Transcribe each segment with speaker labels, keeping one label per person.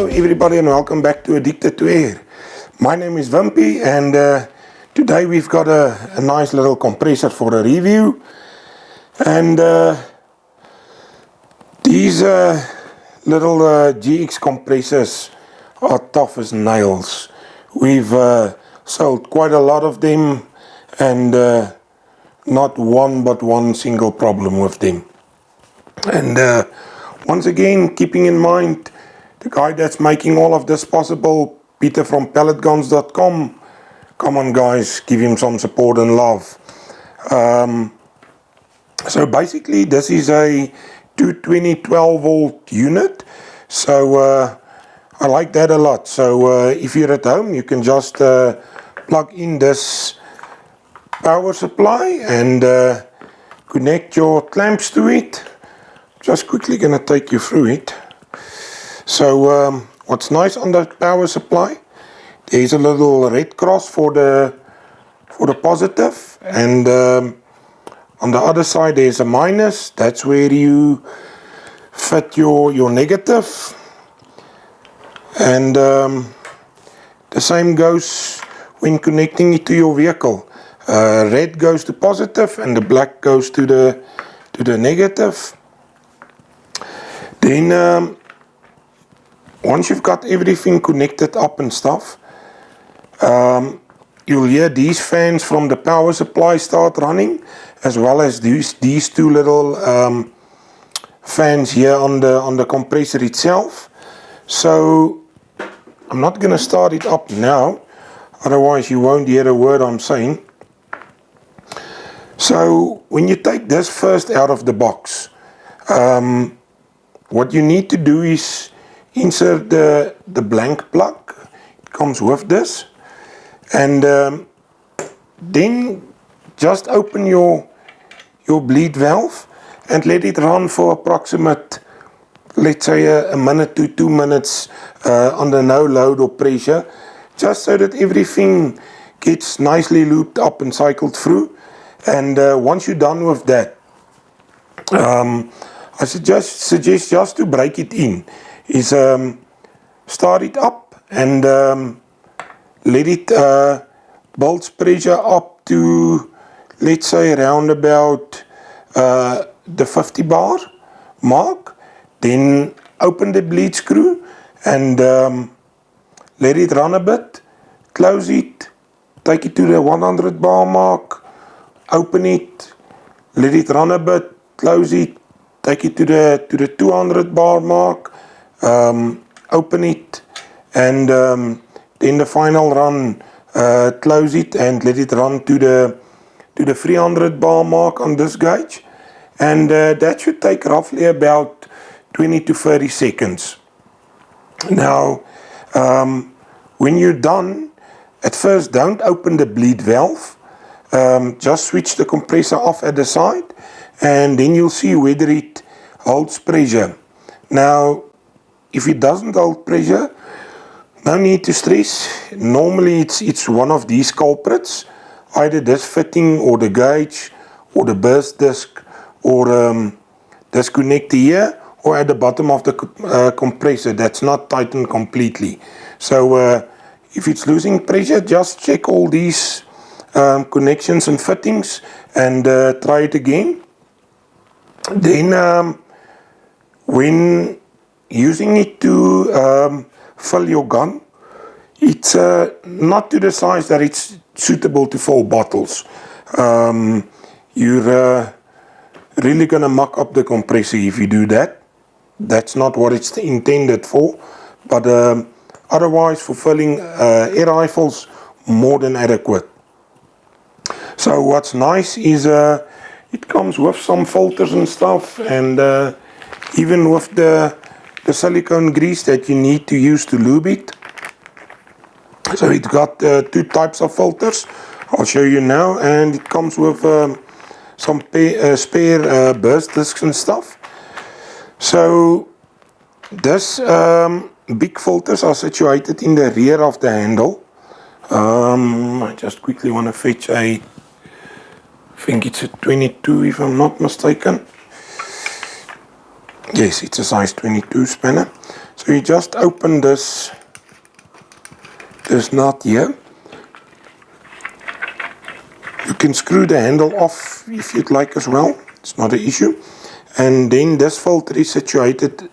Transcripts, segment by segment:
Speaker 1: Hello everybody and welcome back to Addicted to Air. My name is Wimpy and today we've got a nice little compressor for a review. And these little GX compressors are tough as nails. We've sold quite a lot of them and not one but one single problem with them. And once again, keeping in mind the guy that's making all of this possible, Peter from pelletguns.com. Come on guys, give him some support and love. So basically this is a 220 12 volt unit. So I like that a lot. So if you're at home, you can just plug in this power supply and connect your clamps to it. Just quickly gonna take you through it. So what's nice on the power supply, there's a little red cross for the positive, and on the other side there's a minus. That's where you fit your negative, and the same goes when connecting it to your vehicle. Red goes to positive and the black goes to the negative. Then once you've got everything connected up and stuff, you'll hear these fans from the power supply start running, as well as these two little fans here on the compressor itself. So I'm not going to start it up now, otherwise you won't hear a word I'm saying. So when you take this first out of the box, what you need to do is insert the blank plug. It comes with this, and then just open your bleed valve and let it run for approximate, let's say a minute to 2 minutes under no load or pressure, just so that everything gets nicely looped up and cycled through. And once you're done with that, I suggest just to break it in is start it up and let it build pressure up to, let's say, around about the 50 bar mark. Then open the bleed screw and let it run a bit, close it, take it to the 100 bar mark, open it, let it run a bit, close it, take it to the 200 bar mark, open it, and then the final run, close it and let it run to the 300 bar mark on this gauge, and that should take roughly about 20 to 30 seconds. Now when you're done, at first don't open the bleed valve, just switch the compressor off at the side, and then you'll see whether it holds pressure. Now if it doesn't hold pressure, no need to stress. Normally it's one of these culprits, either this fitting or the gauge or the burst disc or this connector here, or at the bottom of the compressor that's not tightened completely. So if it's losing pressure, just check all these connections and fittings and try it again. Then when using it to fill your gun, it's not to the size that it's suitable to fill bottles. You're really gonna muck up the compressor if you do that. That's not what it's intended for, but otherwise for filling air rifles, more than adequate. So what's nice is it comes with some filters and stuff, and even with the silicone grease that you need to use to lube it. So it's got two types of filters, I'll show you now, and it comes with some spare burst discs and stuff. So this big filters are situated in the rear of the handle. I just quickly want to fetch I think it's a 22 if I'm not mistaken. Yes, it's a size 22 spanner. So you just open this nut here. You can screw the handle off if you'd like as well. It's not an issue. And then this filter is situated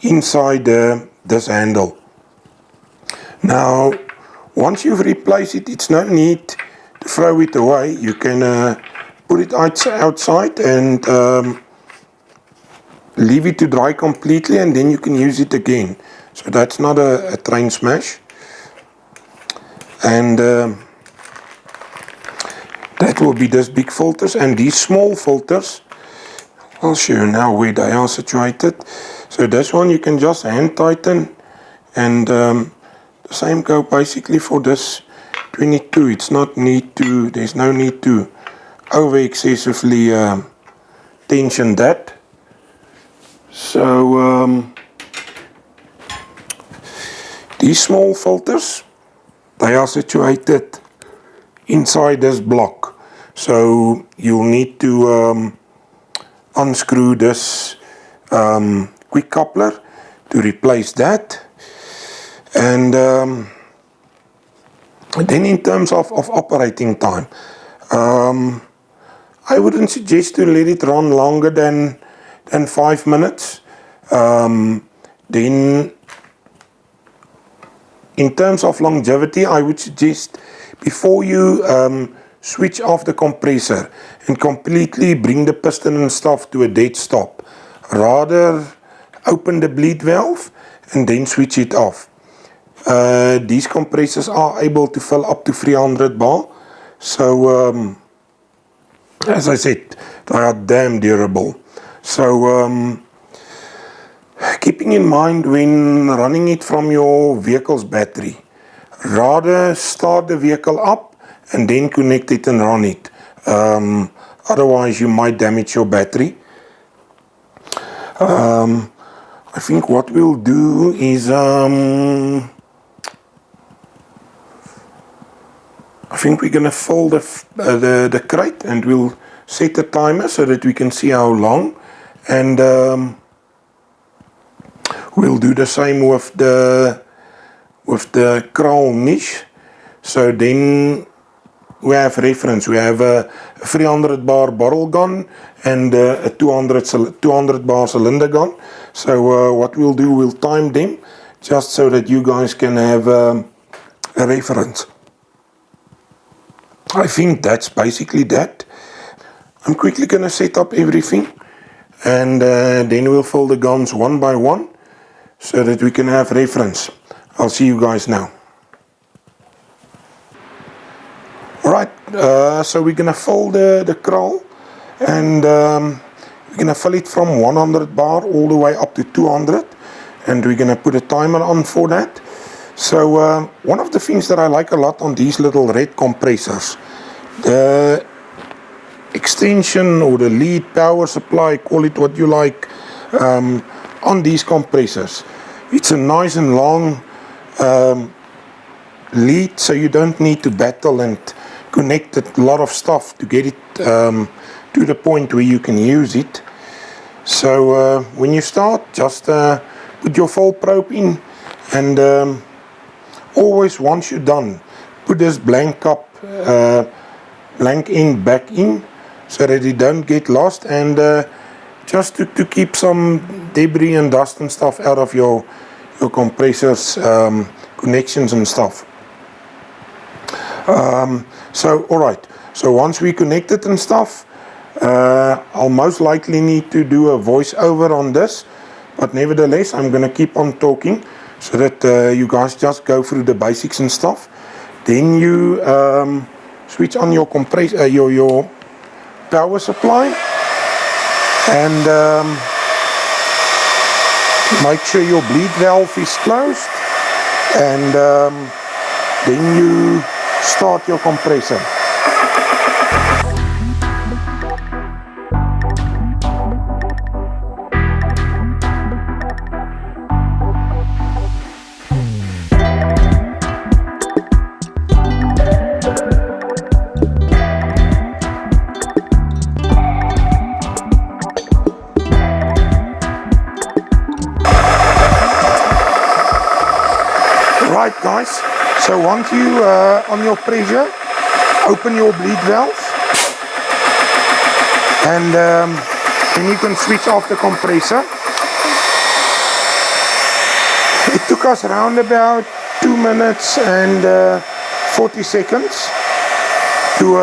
Speaker 1: inside this handle. Now, once you've replaced it, it's no need to throw it away. You can put it outside and leave it to dry completely, and then you can use it again. So that's not a train smash. And that will be these big filters, and these small filters, I'll show you now where they are situated. So this one you can just hand tighten, and the same go basically for this 22. There's no need to over excessively tension that. So these small filters, they are situated inside this block. So you'll need to unscrew this quick coupler to replace that. And then in terms of operating time, I wouldn't suggest to let it run longer than 5 minutes. Then in terms of longevity, I would suggest before you switch off the compressor and completely bring the piston and stuff to a dead stop, rather open the bleed valve and then switch it off. These compressors are able to fill up to 300 bar. So as I said, they are damn durable. So keeping in mind when running it from your vehicle's battery, rather start the vehicle up and then connect it and run it. Otherwise you might damage your battery. I think what we'll do is I think we're gonna fold the crate, and we'll set the timer so that we can see how long, and we'll do the same with the kraal niche. So then we have reference. We have a 300 bar barrel gun and a 200 bar cylinder gun. So what we'll do, we'll time them just so that you guys can have a reference. I think that's basically that. I'm quickly going to set up everything, and then we'll fill the guns one by one so that we can have reference. I'll see you guys now. Alright, so we're going to fill the kraal, and we're going to fill it from 100 bar all the way up to 200, and we're going to put a timer on for that. So one of the things that I like a lot on these little red compressors, the extension or the lead power supply, call it what you like, on these compressors, it's a nice and long lead, so you don't need to battle and connect a lot of stuff to get it to the point where you can use it. So when you start, just put your full probe in, and always once you're done, put this blank cup, blank end back in so that it don't get lost, and just to keep some debris and dust and stuff out of your compressors, connections and stuff. So alright, so once we connect it and stuff, I'll most likely need to do a voiceover on this, but nevertheless I'm going to keep on talking so that you guys just go through the basics and stuff. Then you switch on your compressor, your power supply, and make sure your bleed valve is closed, and then you start your compressor. Right guys, so once you on your pressure, open your bleed valve, and then you can switch off the compressor. It took us around about 2 minutes and 40 seconds to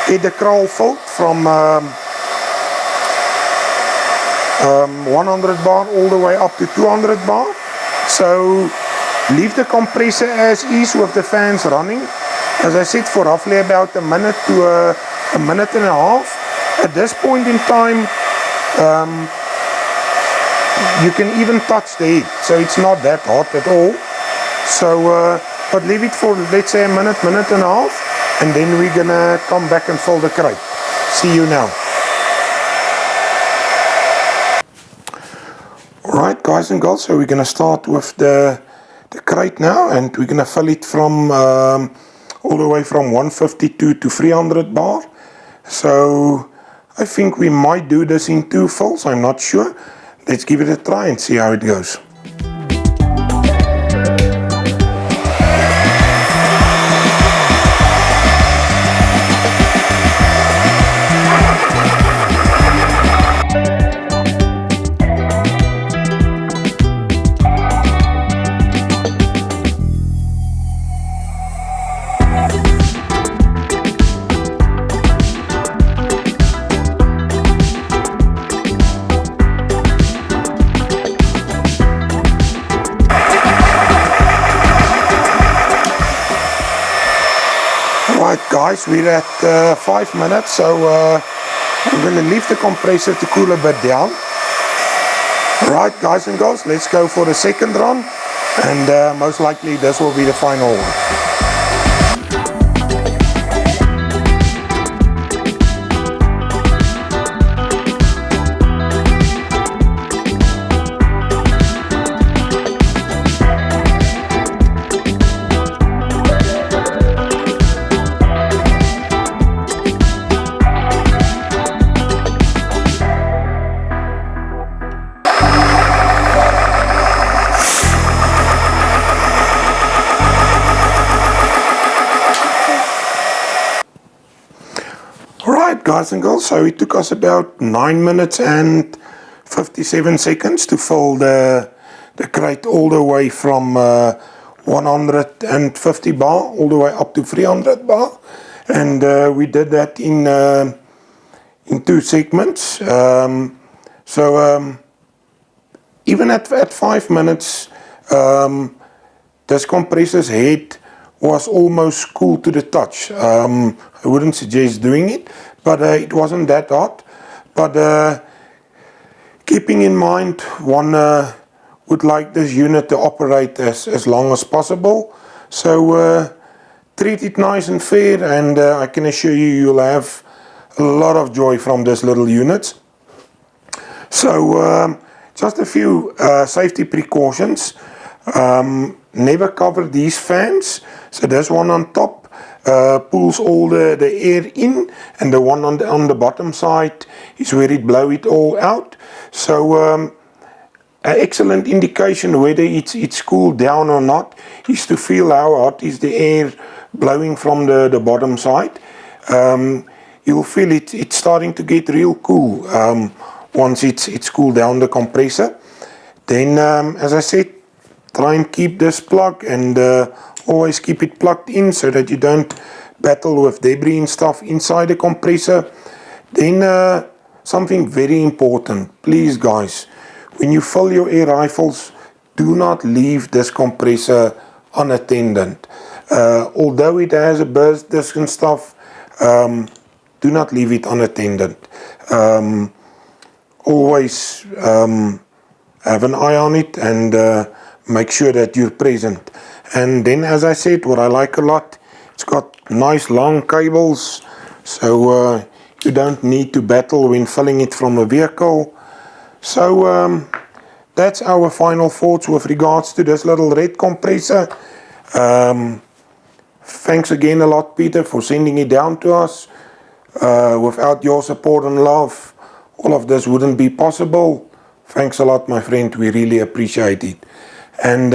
Speaker 1: get the kraal filled from 100 bar all the way up to 200 bar. So leave the compressor as is with the fans running, as I said, for roughly about a minute to a minute and a half. At this point in time, you can even touch the head, so it's not that hot at all. So but leave it for, let's say, a minute and a half, and then we're gonna come back and fill the crate. See you now. Alright guys and girls, so we're gonna start with the crate now, and we're gonna fill it from all the way from 152 to 300 bar. So I think we might do this in 2 fills, I'm not sure. Let's give it a try and see how it goes. Right guys, we're at 5 minutes, so I'm going to leave the compressor to cool a bit down. Right guys and girls, let's go for the second run, and most likely this will be the final one. Alright guys and girls, so it took us about 9 minutes and 57 seconds to fill the crate all the way from 150 bar all the way up to 300 bar, and we did that in 2 segments. Even at 5 minutes, this compressor's head was almost cool to the touch. I wouldn't suggest doing it, but it wasn't that hot. But keeping in mind, one would like this unit to operate as long as possible. So treat it nice and fair, and I can assure you, you'll have a lot of joy from this little unit. So just a few safety precautions. Never cover these fans. So this one on top pulls all the air in, and the one on the bottom side is where it blows it all out. So an excellent indication whether it's cooled down or not is to feel how hot is the air blowing from the bottom side. You'll feel it's starting to get real cool once it's cooled down the compressor. Then as I said, try and keep this plug, and always keep it plugged in so that you don't battle with debris and stuff inside the compressor. Then something very important, please guys, when you fill your air rifles, do not leave this compressor unattended. Although it has a burst disc and stuff, do not leave it unattended. Always have an eye on it, and make sure that you're present. And then, as I said, what I like a lot, it's got nice long cables, so you don't need to battle when filling it from a vehicle. So that's our final thoughts with regards to this little red compressor. Thanks again a lot, Peter, for sending it down to us. Without your support and love, all of this wouldn't be possible. Thanks a lot, my friend, we really appreciate it. And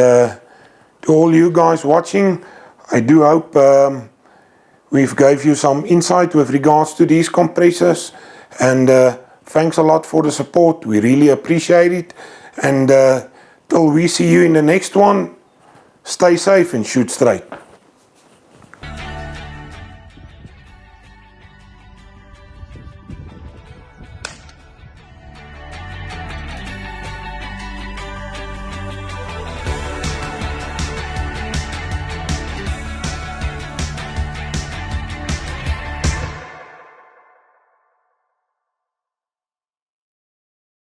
Speaker 1: to to all you guys watching. I do hope we've gave you some insight with regards to these compressors, and thanks a lot for the support. We really appreciate it, and till we see you in the next one, stay safe and shoot straight.